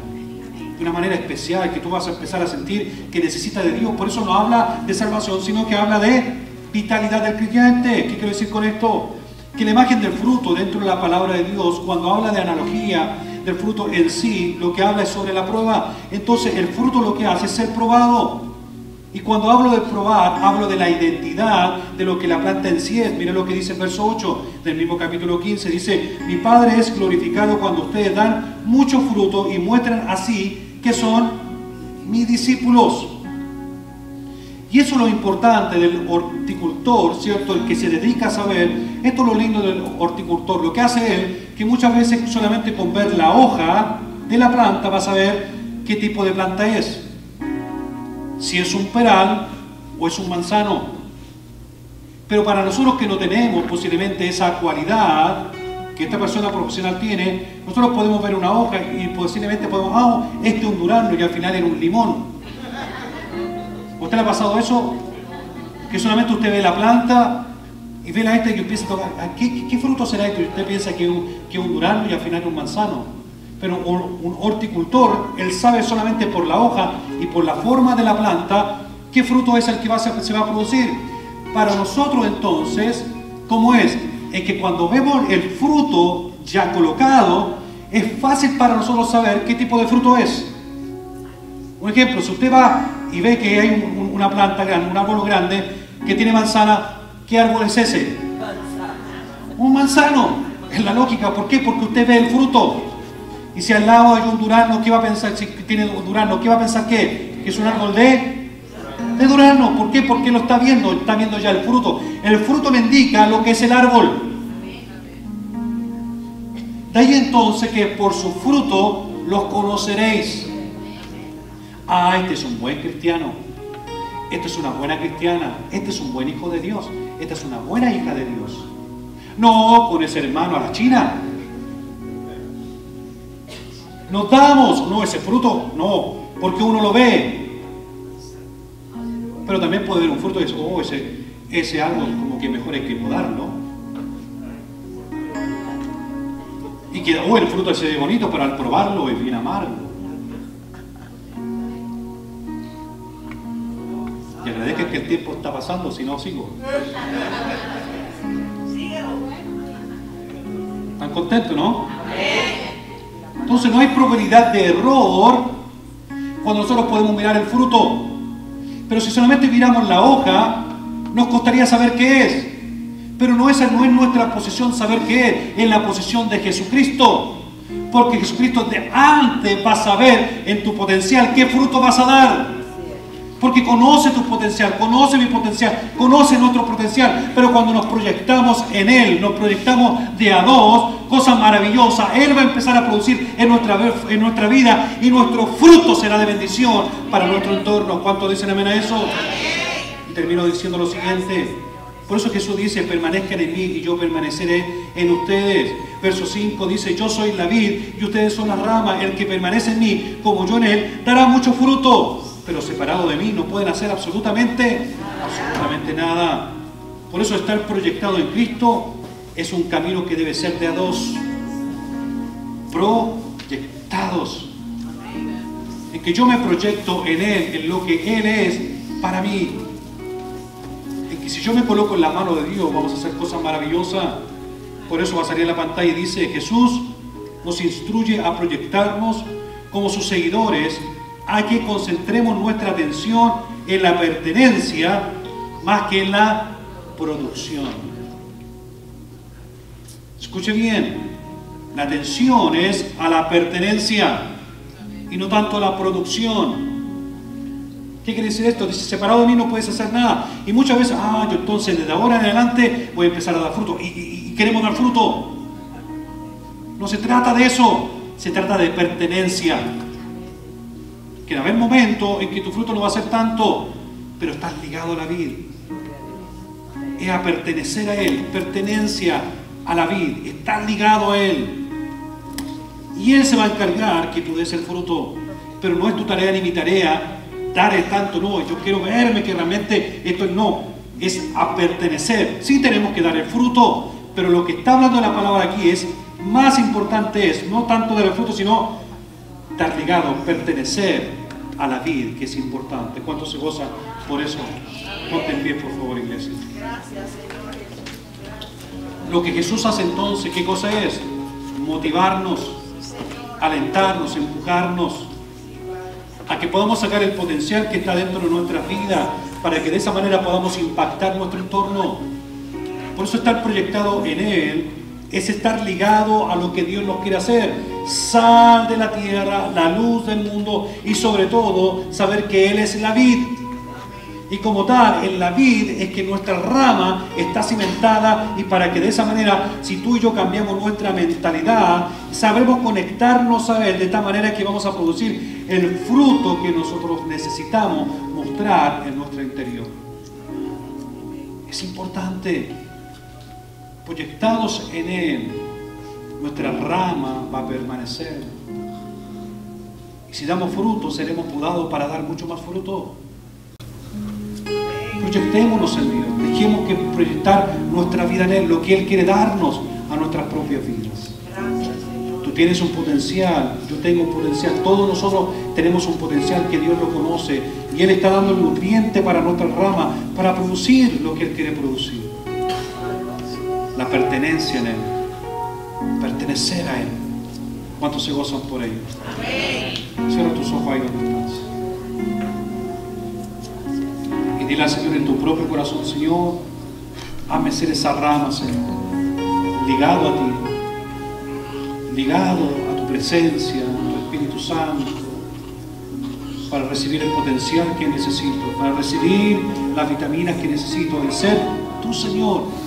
Speaker 1: de una manera especial, que tú vas a empezar a sentir que necesitas de Dios. Por eso no habla de salvación, sino que habla de vitalidad del creyente. ¿Qué quiero decir con esto? Que la imagen del fruto dentro de la palabra de Dios, cuando habla de analogía del fruto en sí, lo que habla es sobre la prueba. Entonces el fruto lo que hace es ser probado. Y cuando hablo de probar, hablo de la identidad de lo que la planta en sí es. Miren lo que dice el verso 8 del mismo capítulo 15. Dice, mi Padre es glorificado cuando ustedes dan mucho fruto y muestran así que son mis discípulos. Y eso es lo importante del horticultor, ¿cierto? El que se dedica a saber. Esto es lo lindo del horticultor. Lo que hace él, que muchas veces solamente con ver la hoja de la planta vas a saber qué tipo de planta es. Si es un peral o es un manzano. Pero para nosotros que no tenemos posiblemente esa cualidad que esta persona profesional tiene, nosotros podemos ver una hoja y posiblemente podemos, este es un durazno y al final era un limón. ¿Usted le ha pasado eso? Que solamente usted ve la planta y ve la esta y empieza a tocar, ¿qué fruto será esto? Y usted piensa que es un durazno y al final es un manzano. Pero un horticultor, él sabe solamente por la hoja y por la forma de la planta qué fruto es el que se va a producir. Para nosotros entonces, ¿cómo es? Es que cuando vemos el fruto ya colocado, es fácil para nosotros saber qué tipo de fruto es. Un ejemplo, si usted va y ve que hay una planta grande, un árbol grande que tiene manzana, ¿qué árbol es ese? Un manzano. Es la lógica. ¿Por qué? Porque usted ve el fruto. Y si al lado hay un durazno, ¿qué va a pensar? Si tiene un durazno, ¿qué va a pensar que es un árbol de durazno? ¿Por qué? Porque lo está viendo ya el fruto. El fruto me indica lo que es el árbol. De ahí entonces que por su fruto los conoceréis. Este es un buen cristiano. Esta es una buena cristiana. Este es un buen hijo de Dios. Esta es una buena hija de Dios. No con ese hermano a la China. Notamos, no, ese fruto, no, porque uno lo ve. Pero también puede ver un fruto y decir, ese árbol como que mejor hay que podarlo. Y que, el fruto se ve bonito, pero al probarlo es bien amargo. Y agradezcan que el tiempo está pasando, si no sigo. ¿Están contentos, no? Entonces no hay probabilidad de error cuando nosotros podemos mirar el fruto. Pero si solamente miramos la hoja, nos costaría saber qué es. Pero esa no es nuestra posición saber qué es la posición de Jesucristo. Porque Jesucristo de antes va a saber en tu potencial qué fruto vas a dar. Porque conoce tu potencial, conoce mi potencial, conoce nuestro potencial. Pero cuando nos proyectamos en Él, nos proyectamos de a dos, cosas maravillosas, Él va a empezar a producir en nuestra vida y nuestro fruto será de bendición para nuestro entorno. ¿Cuántos dicen amén a eso? Y termino diciendo lo siguiente. Por eso Jesús dice, permanezcan en mí y yo permaneceré en ustedes. Verso 5 dice, yo soy la vid y ustedes son las ramas. El que permanece en mí, como yo en él, dará mucho fruto. Pero separado de mí no pueden hacer absolutamente Absolutamente nada. Por eso estar proyectado en Cristo es un camino que debe ser de a dos. Proyectados. En que yo me proyecto en Él, en lo que Él es para mí. En que si yo me coloco en la mano de Dios, vamos a hacer cosas maravillosas. Por eso va a salir en la pantalla y dice: Jesús nos instruye a proyectarnos como sus seguidores, a que concentremos nuestra atención en la pertenencia más que en la producción. Escuche bien, la atención es a la pertenencia y no tanto a la producción. ¿Qué quiere decir esto? Dice: separado de mí no puedes hacer nada. Y muchas veces, yo entonces desde ahora en adelante voy a empezar a dar fruto. Y queremos dar fruto. No se trata de eso, se trata de pertenencia. Que va a haber momentos en que tu fruto no va a ser tanto, pero estás ligado a la vid. Es a pertenecer a Él, pertenencia a la vid, estás ligado a Él. Y Él se va a encargar que tú des el fruto, pero no es tu tarea ni mi tarea dar el tanto, no, yo quiero verme que realmente esto no, es a pertenecer. Sí tenemos que dar el fruto, pero lo que está hablando de la palabra aquí es, más importante es, no tanto dar el fruto, sino estar ligado, pertenecer a la vid, que es importante. ¿Cuánto se goza por eso? Ponte en pie, por favor, iglesia.
Speaker 2: Gracias, Señor.
Speaker 1: Lo que Jesús hace entonces, ¿qué cosa es? Motivarnos, alentarnos, empujarnos a que podamos sacar el potencial que está dentro de nuestra vida, para que de esa manera podamos impactar nuestro entorno. Por eso estar proyectado en Él es estar ligado a lo que Dios nos quiere hacer. Sal de la tierra, la luz del mundo, y sobre todo saber que Él es la vid. Y como tal, en la vid es que nuestra rama está cimentada, y para que de esa manera, si tú y yo cambiamos nuestra mentalidad, sabremos conectarnos a Él de tal manera que vamos a producir el fruto que nosotros necesitamos mostrar en nuestro interior. Es importante. Proyectados en Él, nuestra rama va a permanecer. Y si damos fruto, seremos podados para dar mucho más fruto. Proyectémonos en Dios, dejemos que proyectar nuestra vida en Él, lo que Él quiere darnos a nuestras propias vidas. Tú tienes un potencial, yo tengo un potencial, todos nosotros tenemos un potencial que Dios lo conoce, y Él está dando el nutriente para nuestra rama, para producir lo que Él quiere producir. La pertenencia en Él, pertenecer a Él. ¿Cuántos se gozan por ello? Cierra tus ojos ahí donde estás. Y dile al Señor en tu propio corazón: Señor, hazme ser esa rama, Señor, ligado a ti, ligado a tu presencia, a tu Espíritu Santo, para recibir el potencial que necesito, para recibir las vitaminas que necesito, el ser tu Señor.